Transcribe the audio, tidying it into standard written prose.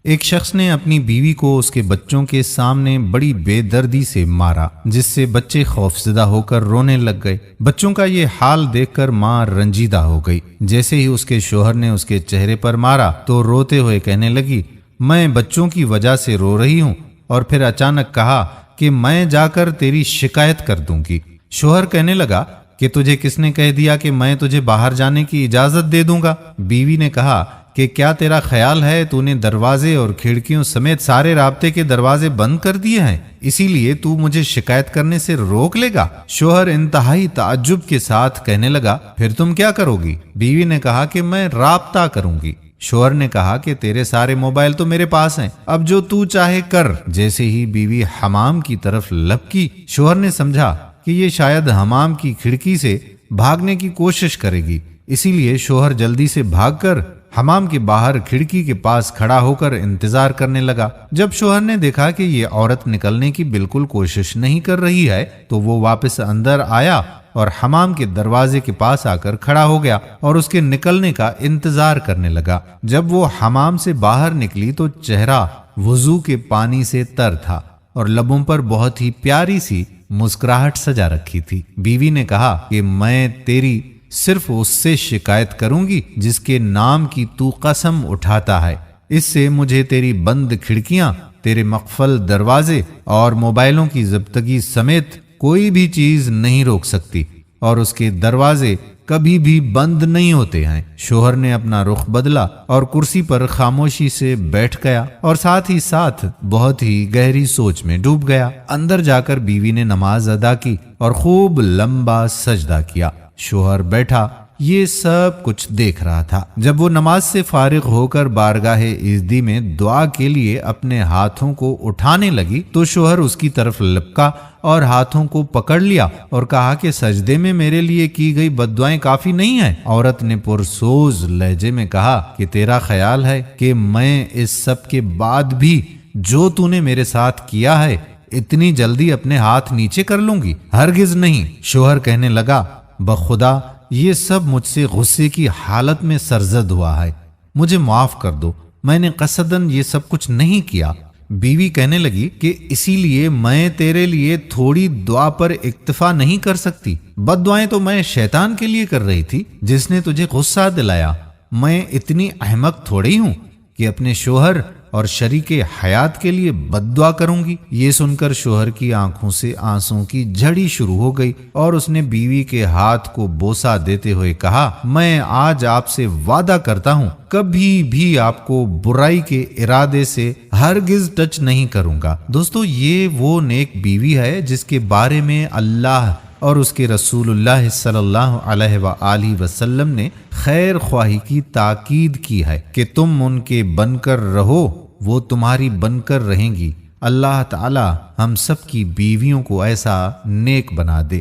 ایک شخص نے اپنی بیوی کو اس کے بچوں کے سامنے بڑی بے دردی سے مارا، جس سے بچے خوفزدہ ہو کر رونے لگ گئے۔ بچوں کا یہ حال دیکھ کر ماں رنجیدہ ہو گئی۔ جیسے ہی اس کے شوہر نے اس کے چہرے پر مارا تو روتے ہوئے کہنے لگی، میں بچوں کی وجہ سے رو رہی ہوں، اور پھر اچانک کہا کہ میں جا کر تیری شکایت کر دوں گی۔ شوہر کہنے لگا کہ تجھے کس نے کہہ دیا کہ میں تجھے باہر جانے کی اجازت دے دوں گا؟ بیوی نے کہا کہ کیا تیرا خیال ہے تو نے دروازے اور کھڑکیوں سمیت سارے رابطے کے دروازے بند کر دیے ہیں، اسی لیے تو مجھے شکایت کرنے سے روک لے گا؟ شوہر انتہائی تعجب کے ساتھ کہنے لگا، پھر تم کیا کرو گی؟ بیوی نے کہا کہ میں رابطہ کروں گی۔ شوہر نے کہا کہ تیرے سارے موبائل تو میرے پاس ہیں، اب جو تو چاہے کر۔ جیسے ہی بیوی حمام کی طرف لپکی، شوہر نے سمجھا کہ یہ شاید حمام کی کھڑکی سے بھاگنے کی کوشش کرے گی، اسی لیے شوہر جلدی سے بھاگ کر حمام کے باہر کھڑکی کے پاس کھڑا ہو کر انتظار کرنے لگا۔ جب شوہر نے دیکھا کہ یہ عورت نکلنے کی بالکل کوشش نہیں کر رہی ہے تو وہ واپس اندر آیا اور حمام کے دروازے کے پاس آ کر کھڑا ہو گیا اور اس کے نکلنے کا انتظار کرنے لگا۔ جب وہ حمام سے باہر نکلی تو چہرہ وضو کے پانی سے تر تھا اور لبوں پر بہت ہی پیاری سی مسکراہٹ سجا رکھی تھی۔ بیوی نے کہا کہ میں تیری صرف اس سے شکایت کروں گی جس کے نام کی تو قسم اٹھاتا ہے، اس سے مجھے تیری بند کھڑکیاں، تیرے مقفل دروازے اور موبائلوں کی ضبطگی سمیت کوئی بھی چیز نہیں روک سکتی، اور اس کے دروازے کبھی بھی بند نہیں ہوتے ہیں۔ شوہر نے اپنا رخ بدلا اور کرسی پر خاموشی سے بیٹھ گیا اور ساتھ ہی ساتھ بہت ہی گہری سوچ میں ڈوب گیا۔ اندر جا کر بیوی نے نماز ادا کی اور خوب لمبا سجدہ کیا۔ شوہر بیٹھا یہ سب کچھ دیکھ رہا تھا۔ جب وہ نماز سے فارغ ہو کر بارگاہ عزدی میں دعا کے لیے اپنے ہاتھوں کو اٹھانے لگی تو شوہر اس کی طرف لپکا اور ہاتھوں کو پکڑ لیا اور کہا کہ سجدے میں میرے لیے کی گئی بد دعائیں کافی نہیں ہیں۔ عورت نے پرسوز لہجے میں کہا کہ تیرا خیال ہے کہ میں اس سب کے بعد بھی جو تو نے میرے ساتھ کیا ہے اتنی جلدی اپنے ہاتھ نیچے کر لوں گی؟ ہرگز نہیں۔ شوہر کہنے لگا، بخدا یہ سب مجھ سے غصے کی حالت میں سرزد ہوا ہے، مجھے معاف کر دو، میں نے قصداً یہ سب کچھ نہیں کیا۔ بیوی کہنے لگی کہ اسی لیے میں تیرے لیے تھوڑی دعا پر اکتفا نہیں کر سکتی، بد دعائیں تو میں شیطان کے لیے کر رہی تھی جس نے تجھے غصہ دلایا۔ میں اتنی احمق تھوڑی ہوں کہ اپنے شوہر اور شریک حیات کے لیے بد دعا کروں گی۔ یہ سن کر شوہر کی آنکھوں سے آنسوں کی جھڑی شروع ہو گئی اور اس نے بیوی کے ہاتھ کو بوسہ دیتے ہوئے کہا، میں آج آپ سے وعدہ کرتا ہوں کبھی بھی آپ کو برائی کے ارادے سے ہرگز ٹچ نہیں کروں گا۔ دوستو، یہ وہ نیک بیوی ہے جس کے بارے میں اللہ اور اس کے رسول اللہ صلی اللہ علیہ وآلہ وسلم نے خیر خواہی کی تاکید کی ہے کہ تم ان کے بن کر رہو، وہ تمہاری بن کر رہیں گی۔ اللہ تعالی ہم سب کی بیویوں کو ایسا نیک بنا دے۔